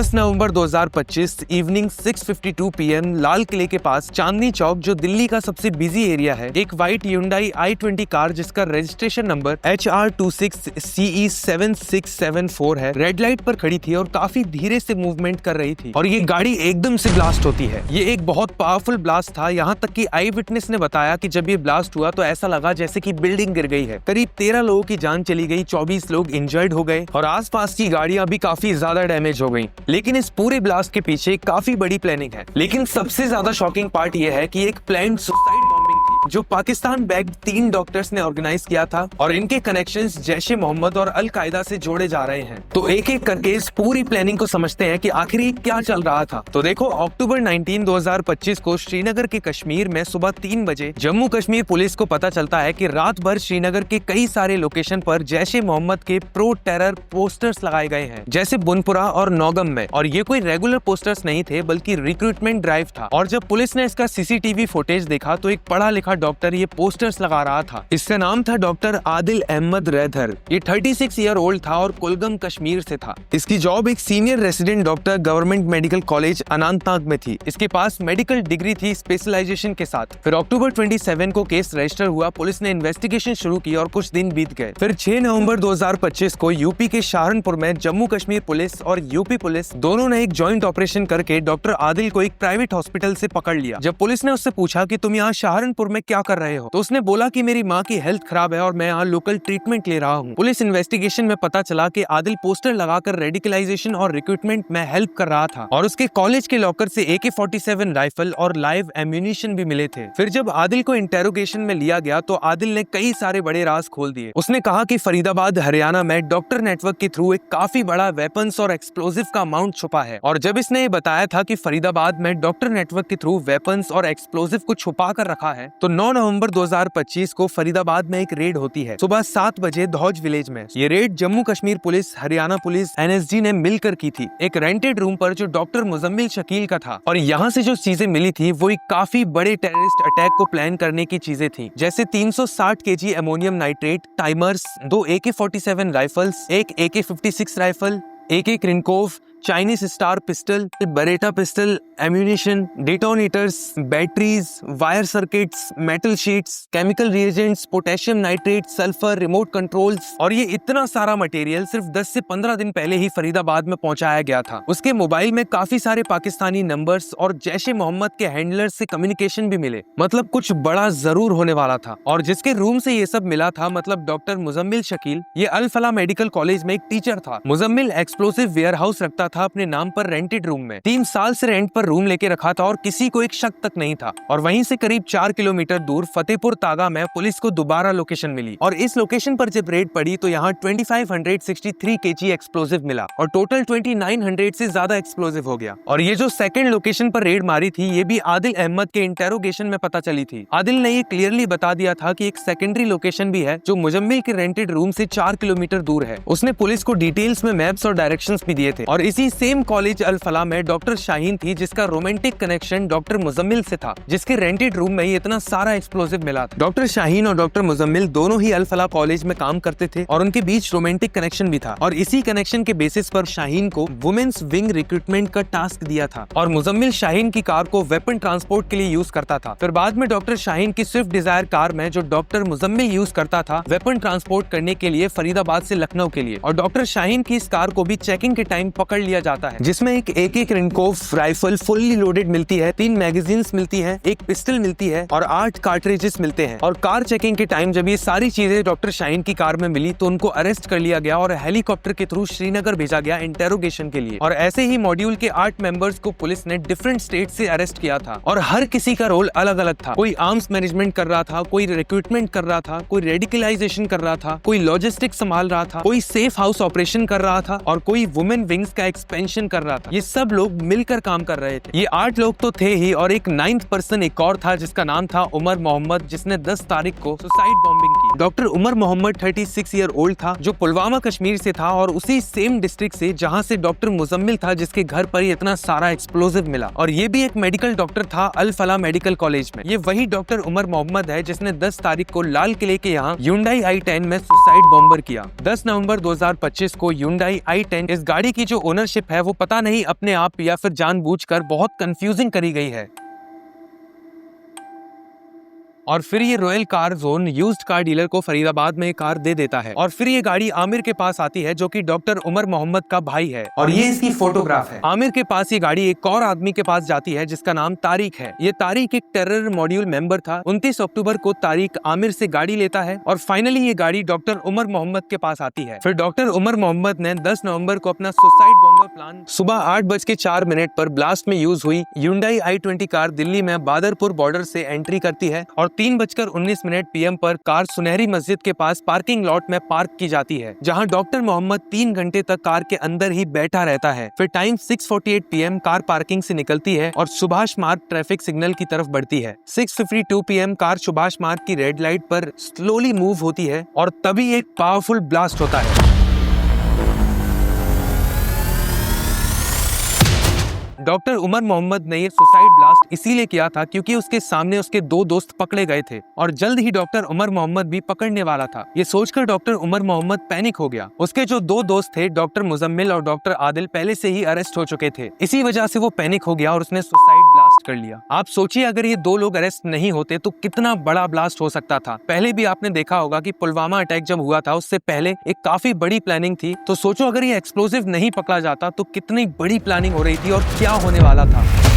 10 नवंबर 2025 evening 6:52 PM लाल किले के पास चांदनी चौक, जो दिल्ली का सबसे बिजी एरिया है, एक व्हाइट Hyundai i20 कार जिसका रजिस्ट्रेशन नंबर HR26CE7674 है, रेड लाइट पर खड़ी थी और काफी धीरे से मूवमेंट कर रही थी और ये गाड़ी एकदम से ब्लास्ट होती है। ये एक बहुत पावरफुल ब्लास्ट था, यहाँ तक कि आई विटनेस ने बताया कि जब ये ब्लास्ट हुआ तो ऐसा लगा जैसे कि बिल्डिंग गिर गई है। करीब 13 लोगों की जान चली गई, 24 लोग इंजर्ड हो गए और आसपास की गाड़ियां भी काफी ज्यादा डैमेज हो गई। लेकिन इस पूरे ब्लास्ट के पीछे काफी बड़ी प्लानिंग है। लेकिन सबसे ज्यादा शॉकिंग पार्ट ये है कि एक प्लान्ड सुसाइड बॉम्बिंग थी जो पाकिस्तान बैक्ड 3 डॉक्टर्स ने ऑर्गेनाइज किया था और इनके कनेक्शंस जैश ए मोहम्मद और अल कायदा से जोड़े जा रहे हैं। तो एक एक करके इस पूरी प्लानिंग को समझते हैं कि आखिर ये क्या चल रहा था। तो देखो, अक्टूबर 19, 2025 को श्रीनगर के कश्मीर में सुबह 3 बजे जम्मू कश्मीर पुलिस को पता चलता है कि रात भर श्रीनगर के कई सारे लोकेशन पर जैश ए मोहम्मद के प्रो टेरर पोस्टर्स लगाए गए हैं, जैसे बुनपुरा और नौगम में। और ये कोई रेगुलर पोस्टर्स नहीं थे बल्कि रिक्रूटमेंट ड्राइव था। और जब पुलिस ने इसका सीसीटीवी फुटेज देखा तो एक पढ़ा लिखा डॉक्टर ये पोस्टर्स लगा रहा था। इसका नाम था डॉक्टर आदिल अहमद रैदर। ये 36 ईयर ओल्ड था और कुलगम कश्मीर से था। इसकी जॉब एक senior resident doctor government medical college Anantnag में थी। इसके पास मेडिकल डिग्री थी स्पेशलाइजेशन के साथ। फिर अक्टूबर 27 को केस रजिस्टर हुआ, पुलिस ने इन्वेस्टिगेशन शुरू की और कुछ दिन बीत गए। फिर 6 नवंबर 2025 को यूपी के सहारनपुर में जम्मू कश्मीर पुलिस और यूपी पुलिस दोनों ने एक जॉइंट ऑपरेशन करके डॉक्टर आदिल को एक प्राइवेट हॉस्पिटल से पकड़ लिया। जब पुलिस ने उससे पूछा कि तुम यहाँ सहारनपुर में क्या कर रहे हो, तो उसने बोला कि मेरी माँ की हेल्थ खराब है और मैं यहाँ लोकल ट्रीटमेंट ले रहा हूँ। पुलिस इन्वेस्टिगेशन में पता चला कि आदिल पोस्टर लगाकर रेडिकलाइजेशन और रिक्रूटमेंट में हेल्प कर रहा था और उसके कॉलेज के लॉकर से AK-47 राइफल और लाइव एम्यूनिशन भी मिले थे। फिर जब आदिल को इंटेरोगेशन में लिया गया तो आदिल ने कई सारे बड़े राज खोल दिए। उसने कहा कि फरीदाबाद हरियाणा में डॉक्टर नेटवर्क के थ्रू एक काफी बड़ा वेपन्स और एक्सप्लोजिव का अमाउंट छुपा है। और जब इसने ये बताया था कि फरीदाबाद में डॉक्टर नेटवर्क के थ्रू वेपन्स और एक्सप्लोजिव को छुपा कर रखा है, तो 9 नवंबर 2025 को फरीदाबाद में एक रेड होती है सुबह 7 बजे धौज विलेज में। ये red Jammu Kashmir police, Haryana police, NSG ने मिलकर की थी, एक रेंटेड रूम पर जो डॉक्टर मुजम्मिल शकील का था। और यहाँ से जो चीजें मिली थी वो एक काफी बड़े टेररिस्ट अटैक को प्लान करने की चीजें थी, जैसे 360 kg ammonium nitrate, timers, 2 AK-47 rifles, एक AK-56 rifle, AK Krinkov, Chinese star pistol, Beretta pistol, ammunition, detonators, batteries, wire circuits, metal sheets, chemical reagents, potassium nitrate, sulphur, remote controls. और ये इतना सारा मटेरियल सिर्फ 10 से 15 दिन पहले ही फरीदाबाद में पहुंचाया गया था। उसके मोबाइल में काफी सारे पाकिस्तानी नंबर्स और जैश ए मोहम्मद के हैंडलर्स से कम्युनिकेशन भी मिले। मतलब कुछ बड़ा जरूर होने वाला था। और जिसके रूम से ये सब मिला था, मतलब डॉक्टर मुजम्मिल शकील, ये अल फलाह मेडिकल कॉलेज में एक टीचर था। मुजम्मिल एक्सप्लोसिव वेयर हाउस रखता था अपने नाम पर रेंटेड रूम में। 3 साल से रेंट पर रूम लेके रखा था और किसी को एक शक तक नहीं था। और वहीं से करीब 4 किलोमीटर दूर फतेहपुर तागा में पुलिस को दोबारा लोकेशन मिली और इस लोकेशन पर जब रेड पड़ी तो यहाँ 2563 kg एक्सप्लोसिव मिला और टोटल 2900 से ज्यादा एक्सप्लोसिव हो गया। और ये जो सेकंड लोकेशन पर रेड मारी थी, ये भी आदिल अहमद के इंटेरोगेशन में पता चली थी। आदिल ने ये क्लियरली बता दिया था कि एक सेकेंडरी लोकेशन भी है जो मुजम्मिल के रेंटेड रूम से 4 किलोमीटर दूर है। उसने पुलिस को डिटेल्स में मैप्स और डायरेक्शंस भी दिए थे। और इसी सेम कॉलेज अल फलाह में डॉक्टर शाहीन थी, जिसका रोमांटिक कनेक्शन डॉक्टर मुजम्मिल से था, जिसके रेंटेड रूम में ही इतना सारा एक्सप्लोसिव मिला था। डॉक्टर शाहीन और डॉक्टर मुजम्मिल दोनों ही अल फलाह कॉलेज में काम करते थे और उनके बीच रोमांटिक कनेक्शन भी था। और इसी कनेक्शन के बेसिस पर शाहीन को वुमेन्स विंग रिक्रूटमेंट का टास्क दिया था और मुजम्मिल शाहीन की कार को वेपन ट्रांसपोर्ट के लिए यूज करता था। फिर बाद में डॉक्टर शाहीन की स्विफ्ट डिजायर कार में जो डॉक्टर मुजम्मिल यूज करता था वेपन ट्रांसपोर्ट करने के लिए फरीदाबाद से लखनऊ के लिए। और डॉक्टर शाहीन की इस कार को भी चेकिंग के टाइम पकड़ लिया जाता है, जिसमें एक AK क्रिनकोव राइफल फुल्ली लोडेड मिलती है, 3 मैगजीन्स मिलती है, एक पिस्टल मिलती है और 8 कार्ट्रिजेस मिलते हैं। और कार चेकिंग के टाइम जब ये सारी चीजें डॉक्टर शाहीन की कार में मिली तो उनको अरेस्ट कर लिया गया और हेलीकॉप्टर के थ्रू श्रीनगर भेजा गया इंटेरोगेशन के लिए। और ऐसे ही मॉड्यूल के 8 मेंबर्स को पुलिस ने डिफरेंट स्टेट से अरेस्ट किया था और हर किसी का रोल अलग अलग था। कोई आर्म्स मैनेजमेंट कर रहा था, कोई रिक्रूटमेंट कर रहा था, कोई रेडिकलाइजेशन कर रहा था, कोई लॉजिस्टिक्स संभाल रहा था, कोई सेफ हाउस ऑपरेशन कर रहा था और कोई वुमेन विंग्स का एक्सपेंशन कर रहा था। ये सब लोग मिलकर काम कर रहे थे। ये 8 लोग तो थे ही और एक 9th पर्सन एक और था जिसका नाम था उमर मोहम्मद, जिसने 10 तारीख को सुसाइड बॉम्बिंग की। Doctor Umar Mohammad 36 year old था जो पुलवामा कश्मीर से था और उसी सेम डिस्ट्रिक्ट से जहां से डॉक्टर मुजम्मिल था जिसके घर पर ही इतना सारा एक्सप्लोसिव मिला। और ये भी एक मेडिकल डॉक्टर था अल फलाह मेडिकल कॉलेज में। ये वही डॉक्टर उमर मोहम्मद है जिसने 10 तारीख को लाल किले के यहाँ Hyundai i10 में सुसाइड बॉम्बर किया। 10 नवंबर 2025 को Hyundai i10 इस गाड़ी की जो ओनरशिप पार्टनरशिप है वो पता नहीं अपने आप या फिर जानबूझकर बहुत कंफ्यूजिंग करी गई है। और फिर ये royal car zone used car dealer को फरीदाबाद में कार दे देता है और फिर ये गाड़ी आमिर के पास आती है जो कि डॉक्टर उमर मोहम्मद का भाई है और ये इसकी फोटोग्राफ है। आमिर के पास ये गाड़ी एक और आदमी के पास जाती है जिसका नाम तारिक है। ये तारिक एक टेरर मॉड्यूल मेंबर था। 29 अक्टूबर को तारिक आमिर से गाड़ी लेता है और फाइनली ये गाड़ी डॉक्टर उमर मोहम्मद के पास आती है। फिर डॉक्टर उमर मोहम्मद ने 10 नवंबर को अपना सुसाइड बॉम्बर प्लान सुबह 8:04 पर ब्लास्ट में यूज हुई Hyundai i20 कार दिल्ली में बादरपुर बॉर्डर से एंट्री करती है और 3:19 PM पर कार सुनहरी मस्जिद के पास पार्किंग लॉट में पार्क की जाती है, जहां डॉक्टर मोहम्मद 3 घंटे तक कार के अंदर ही बैठा रहता है। फिर टाइम 6:48 PM कार पार्किंग से निकलती है और सुभाष मार्ग ट्रैफिक सिग्नल की तरफ बढ़ती है। 6:52 PM कार सुभाष मार्ग की रेड लाइट पर स्लोली मूव होती है और तभी एक पावरफुल ब्लास्ट होता है। डॉक्टर उमर मोहम्मद ने ये सुसाइड ब्लास्ट इसीलिए किया था क्योंकि उसके सामने उसके 2 दोस्त पकड़े गए थे और जल्द ही डॉक्टर उमर मोहम्मद भी पकड़ने वाला था। ये सोचकर डॉक्टर उमर मोहम्मद पैनिक हो गया। उसके जो 2 दोस्त थे डॉक्टर मुजम्मिल और डॉक्टर आदिल पहले से ही अरेस्ट हो चुके थे। इसी वजह से वो पैनिक हो गया और उसने सुसाइड ब्लास्ट कर लिया। आप सोचिए अगर ये 2 लोग अरेस्ट नहीं होते तो कितना बड़ा ब्लास्ट हो सकता था। पहले भी आपने देखा होगा कि पुलवामा अटैक जब हुआ था उससे पहले एक काफी बड़ी प्लानिंग थी। तो सोचो अगर ये एक्सप्लोसिव नहीं पकड़ा जाता तो कितनी बड़ी प्लानिंग हो रही थी और क्या होने वाला था।